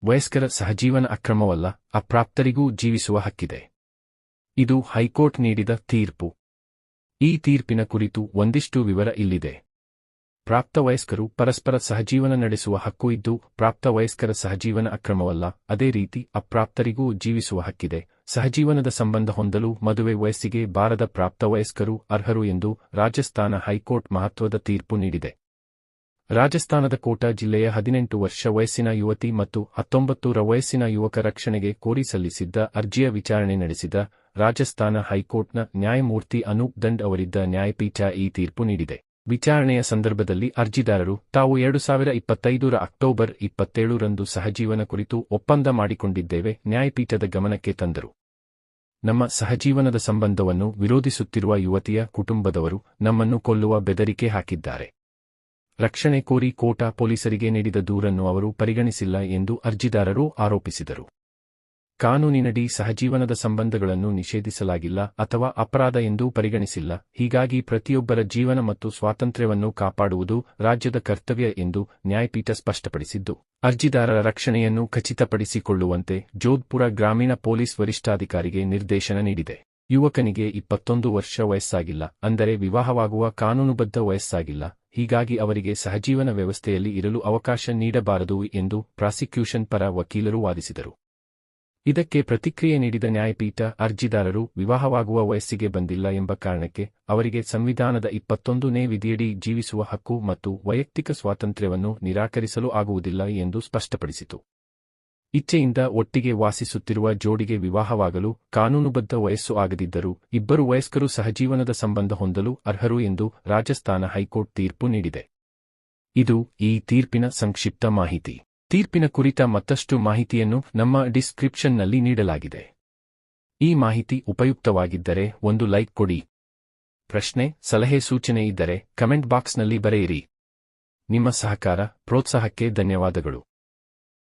ವಯಸ್ಕರ ಸಹಜೀವನ ಅಕ್ರಮವಲ್ಲ, ಅಪ್ರಾಪ್ತರಿಗೂ ಜೀವಿಸುವ ಹಕ್ಕಿದೆ. ಇದು ಹೈಕೋರ್ಟ್ ನೀಡಿದ ತೀರ್ಪು. ಈ ತೀರ್ಪಿನ ಕುರಿತು ಒಂದಿಷ್ಟು ವಿವರ ಇಲ್ಲಿದೆ. ಪ್ರಾಪ್ತ ವಯಸ್ಕರು ಪರಸ್ಪರ ಸಹಜೀವನ ನಡೆಸುವ ಹಕ್ಕು ಇದ್ದು, ಪ್ರಾಪ್ತ ವಯಸ್ಕರ ಸಹಜೀವನ ಅಕ್ರಮವಲ್ಲ. ಅದೇ ರೀತಿ ಅಪ್ರಾಪ್ತರಿಗೂ ಜೀವಿಸುವ ಹಕ್ಕಿದೆ. ಸಹಜೀವನದ ಸಂಬಂಧ ಹೊಂದಲು ಮದುವೆ ವಯಸ್ಸಿಗೆ ಬಾರದ ಪ್ರಾಪ್ತ ವಯಸ್ಕರು ಅರ್ಹರು ಎಂದು ರಾಜಸ್ಥಾನ ಹೈಕೋರ್ಟ್ ಮಹತ್ವದ ತೀರ್ಪು ನೀಡಿದೆ. ರಾಜಸ್ಥಾನದ ಕೋಟಾ ಜಿಲ್ಲೆಯ 18 ವರ್ಷ ವಯಸ್ಸಿನ ಯುವತಿ ಮತ್ತು 19 ವಯಸ್ಸಿನ ಯುವಕ ರಕ್ಷಣೆಗೆ ಕೋರಿ ಸಲ್ಲಿಸಿದ್ದ ಅರ್ಜಿಯ ವಿಚಾರಣೆ ನಡೆಸಿದ ರಾಜಸ್ಥಾನ ಹೈಕೋರ್ಟ್ನ ನ್ಯಾಯಮೂರ್ತಿ ಅನೂಪ್ ದಂಡ್ ಅವರಿದ್ದ ನ್ಯಾಯಪೀಠ ಈ ತೀರ್ಪು ನೀಡಿದೆ. ವಿಚಾರಣೆಯ ಸಂದರ್ಭದಲ್ಲಿ ಅರ್ಜಿದಾರರು ತಾವು 2025 ಅಕ್ಟೋಬರ್ 27ರಂದು ಸಹಜೀವನ ಕುರಿತು ಒಪ್ಪಂದ ಮಾಡಿಕೊಂಡಿದ್ದೇವೆ ನ್ಯಾಯಪೀಠದ ಗಮನಕ್ಕೆ ತಂದರು. ನಮ್ಮ ಸಹಜೀವನದ ಸಂಬಂಧವನ್ನು ವಿರೋಧಿಸುತ್ತಿರುವ ಯುವತಿಯ ಕುಟುಂಬದವರು ನಮ್ಮನ್ನು ಕೊಲ್ಲುವ ಬೆದರಿಕೆ ಹಾಕಿದ್ದಾರೆ. ರಕ್ಷಣೆ ಕೋರಿ ಕೋಟಾ ಪೊಲೀಸರಿಗೆ ನೀಡಿದ ದೂರನ್ನು ಅವರು ಪರಿಗಣಿಸಿಲ್ಲ ಎಂದು ಅರ್ಜಿದಾರರು ಆರೋಪಿಸಿದರು. ಕಾನೂನಿನಡಿ ಸಹಜೀವನದ ಸಂಬಂಧಗಳನ್ನು ನಿಷೇಧಿಸಲಾಗಿಲ್ಲ ಅಥವಾ ಅಪರಾಧ ಎಂದೂ ಪರಿಗಣಿಸಿಲ್ಲ. ಹೀಗಾಗಿ ಪ್ರತಿಯೊಬ್ಬರ ಜೀವನ ಮತ್ತು ಸ್ವಾತಂತ್ರ್ಯವನ್ನು ಕಾಪಾಡುವುದು ರಾಜ್ಯದ ಕರ್ತವ್ಯ ಎಂದು ನ್ಯಾಯಪೀಠ ಸ್ಪಷ್ಟಪಡಿಸಿದ್ದು, ಅರ್ಜಿದಾರರ ರಕ್ಷಣೆಯನ್ನು ಖಚಿತಪಡಿಸಿಕೊಳ್ಳುವಂತೆ ಜೋಧ್ಪುರ ಗ್ರಾಮೀಣ ಪೊಲೀಸ್ ವರಿಷ್ಠಾಧಿಕಾರಿಗೆ ನಿರ್ದೇಶನ ನೀಡಿದೆ. ಯುವಕನಿಗೆ 21 ವರ್ಷ ವಯಸ್ಸಾಗಿಲ್ಲ, ಅಂದರೆ ವಿವಾಹವಾಗುವ ಕಾನೂನುಬದ್ಧ ವಯಸ್ಸಾಗಿಲ್ಲ. ಹೀಗಾಗಿ ಅವರಿಗೆ ಸಹಜೀವನ ವ್ಯವಸ್ಥೆಯಲ್ಲಿ ಇರಲು ಅವಕಾಶ ನೀಡಬಾರದು ಎಂದು ಪ್ರಾಸಿಕ್ಯೂಷನ್ ಪರ ವಕೀಲರು ವಾದಿಸಿದರು. ಇದಕ್ಕೆ ಪ್ರತಿಕ್ರಿಯೆ ನೀಡಿದ ನ್ಯಾಯಪೀಠ, ಅರ್ಜಿದಾರರು ವಿವಾಹವಾಗುವ ವಯಸ್ಸಿಗೆ ಬಂದಿಲ್ಲ ಎಂಬ ಕಾರಣಕ್ಕೆ ಅವರಿಗೆ ಸಂವಿಧಾನದ 21ನೇ ವಿಧಿಯಡಿ ಜೀವಿಸುವ ಹಕ್ಕು ಮತ್ತು ವೈಯಕ್ತಿಕ ಸ್ವಾತಂತ್ರ್ಯವನ್ನು ನಿರಾಕರಿಸಲು ಆಗುವುದಿಲ್ಲ ಎಂದು ಸ್ಪಷ್ಟಪಡಿಸಿತು. ಇಚ್ಛೆಯಿಂದ ಒಟ್ಟಿಗೆ ವಾಸಿಸುತ್ತಿರುವ ಜೋಡಿಗೆ ವಿವಾಹವಾಗಲು ಕಾನೂನುಬದ್ಧ ವಯಸ್ಸು ಆಗದಿದ್ದರೂ ಇಬ್ಬರು ವಯಸ್ಕರು ಸಹಜೀವನದ ಸಂಬಂಧ ಹೊಂದಲು ಅರ್ಹರು ಎಂದು ರಾಜಸ್ಥಾನ ಹೈಕೋರ್ಟ್ ತೀರ್ಪು ನೀಡಿದೆ. ಇದು ಈ ತೀರ್ಪಿನ ಸಂಕ್ಷಿಪ್ತ ಮಾಹಿತಿ. ತೀರ್ಪಿನ ಕುರಿತ ಮತ್ತಷ್ಟು ಮಾಹಿತಿಯನ್ನು ನಮ್ಮ ಡಿಸ್ಕ್ರಿಪ್ಷನ್ನಲ್ಲಿ ನೀಡಲಾಗಿದೆ. ಈ ಮಾಹಿತಿ ಉಪಯುಕ್ತವಾಗಿದ್ದರೆ ಒಂದು ಲೈಕ್ ಕೊಡಿ. ಪ್ರಶ್ನೆ, ಸಲಹೆ, ಸೂಚನೆ ಇದ್ದರೆ ಕಮೆಂಟ್ ಬಾಕ್ಸ್ನಲ್ಲಿ ಬರೆಯಿರಿ. ನಿಮ್ಮ ಸಹಕಾರ, ಪ್ರೋತ್ಸಾಹಕ್ಕೆ ಧನ್ಯವಾದಗಳು.